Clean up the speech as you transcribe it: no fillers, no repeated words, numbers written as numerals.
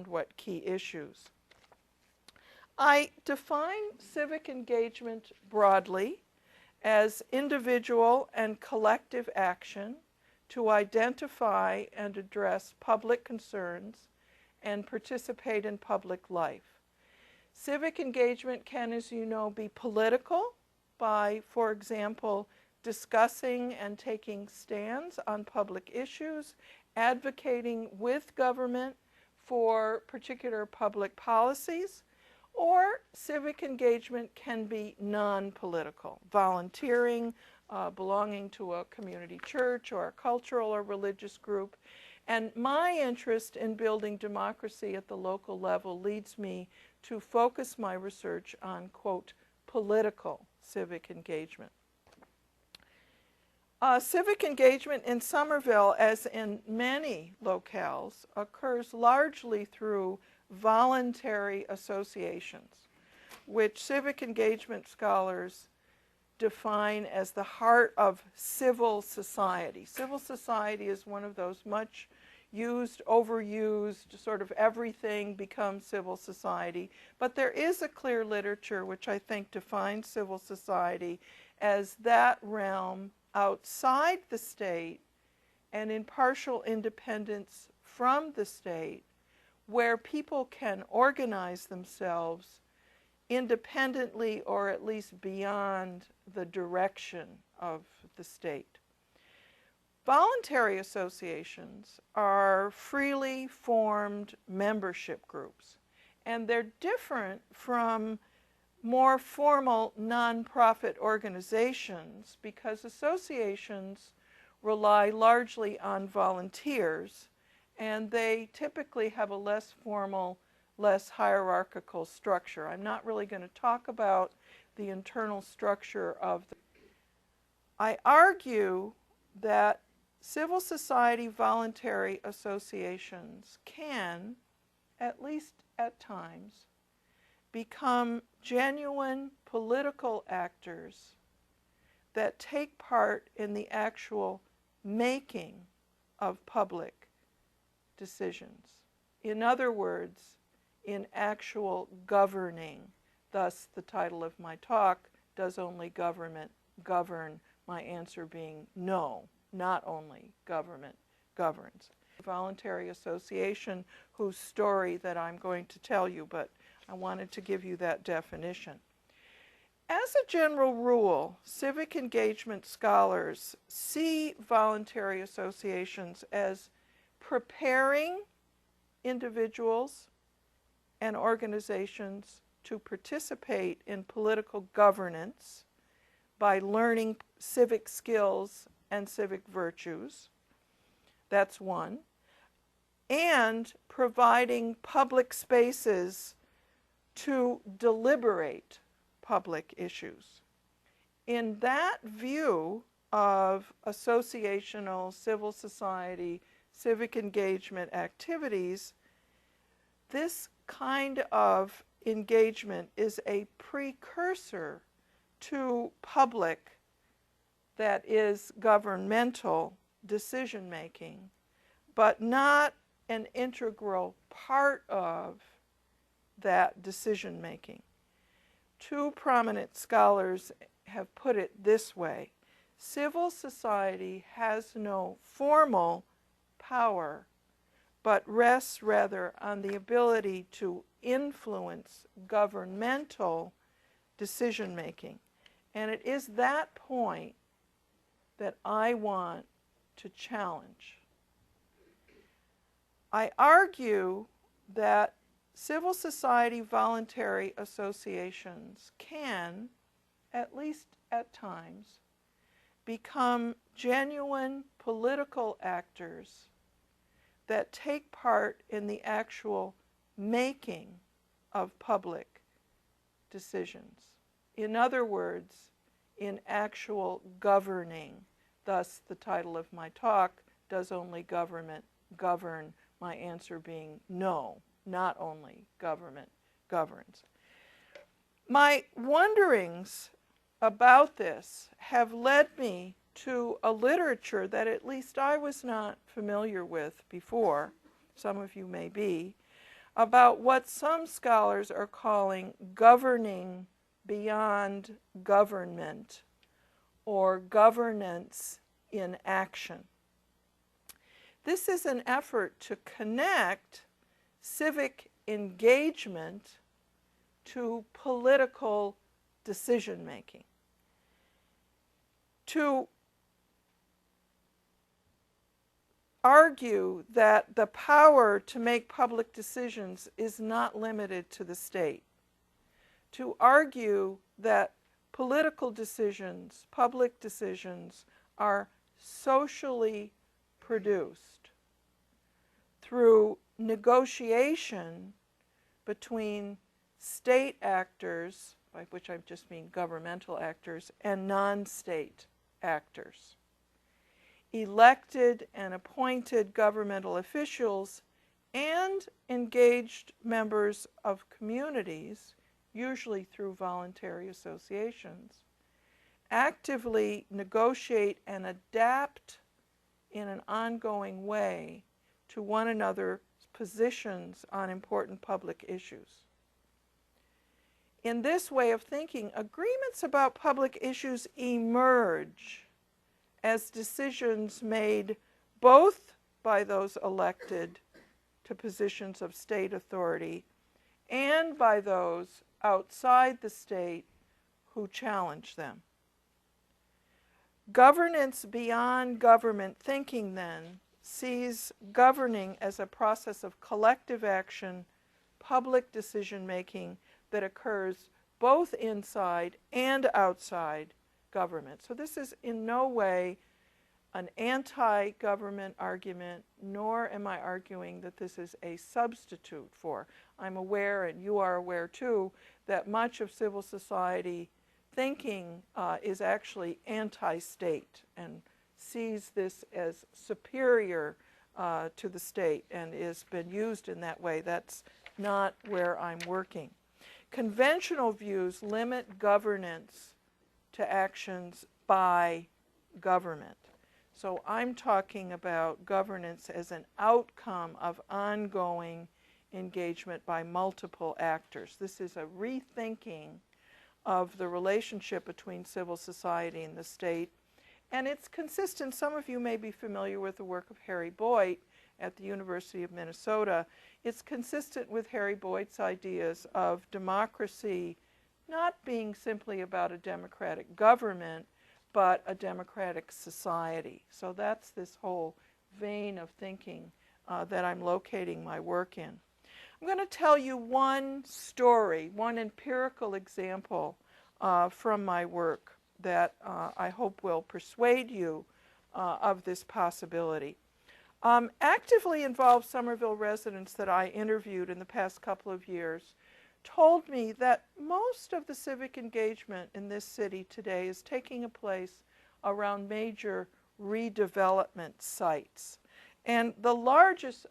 what key issues. I define civic engagement broadly as individual and collective action to identify and address public concerns and participate in public life. Civic engagement can, as you know, be political by, for example, discussing and taking stands on public issues, advocating with government for particular public policies, or civic engagement can be non-political, volunteering, belonging to a community church or a cultural or religious group. And my interest in building democracy at the local level leads me to focus my research on, quote, political civic engagement. Civic engagement in Somerville, as in many locales, occurs largely through voluntary associations, which civic engagement scholars define as the heart of civil society. Civil society is one of those much used, overused, sort of everything becomes civil society. But there is a clear literature which I think defines civil society as that realm outside the state and in partial independence from the state, where people can organize themselves independently or at least beyond the direction of the state. Voluntary associations are freely formed membership groups, and they're different from more formal nonprofit organizations because associations rely largely on volunteers, and they typically have a less formal, less hierarchical structure. I'm not really going to talk about the internal structure of the. I argue that civil society voluntary associations can, at least at times, become genuine political actors that take part in the actual making of public decisions. In other words, in actual governing. Thus, the title of my talk, Does Only Government Govern? My answer being no, not only government governs. A voluntary association whose story that I'm going to tell you, but I wanted to give you that definition. As a general rule, civic engagement scholars see voluntary associations as preparing individuals and organizations to participate in political governance by learning civic skills and civic virtues. That's one. And providing public spaces to deliberate public issues. In that view of associational civil society, civic engagement activities, this kind of engagement is a precursor to public, that is governmental decision-making, but not an integral part of that decision-making. Two prominent scholars have put it this way: civil society has no formal power, but rests rather on the ability to influence governmental decision-making. And it is that point that I want to challenge. I argue that civil society voluntary associations can, at least at times, become genuine political actors that take part in the actual making of public decisions. In other words, in actual governing. Thus, the title of my talk, Does Only Government Govern? My answer being no, not only government governs. My wonderings about this have led me to a literature that at least I was not familiar with before, some of you may be, about what some scholars are calling governing beyond government, or governance in action. This is an effort to connect civic engagement to political decision-making, to argue that the power to make public decisions is not limited to the state, to argue that political decisions, public decisions, are socially produced through negotiation between state actors, by which I just mean governmental actors, and non-state actors. Elected and appointed governmental officials and engaged members of communities, usually through voluntary associations, actively negotiate and adapt in an ongoing way to one another's positions on important public issues. In this way of thinking, agreements about public issues emerge as decisions made both by those elected to positions of state authority and by those outside the state who challenge them. Governance beyond government thinking, then, sees governing as a process of collective action, public decision-making that occurs both inside and outside government. So this is in no way an anti-government argument, nor am I arguing that this is a substitute for. I'm aware, and you are aware too, that much of civil society thinking is actually anti-state and sees this as superior to the state and has been used in that way. That's not where I'm working. Conventional views limit governance to actions by government. So I'm talking about governance as an outcome of ongoing engagement by multiple actors. This is a rethinking of the relationship between civil society and the state. And it's consistent. Some of you may be familiar with the work of Harry Boyd at the University of Minnesota. It's consistent with Harry Boyd's ideas of democracy not being simply about a democratic government, but a democratic society. So that's this whole vein of thinking that I'm locating my work in. I'm going to tell you one story, one empirical example from my work that I hope will persuade you of this possibility. Actively involved Somerville residents that I interviewed in the past couple of years told me that most of the civic engagement in this city today is taking place around major redevelopment sites. And the largest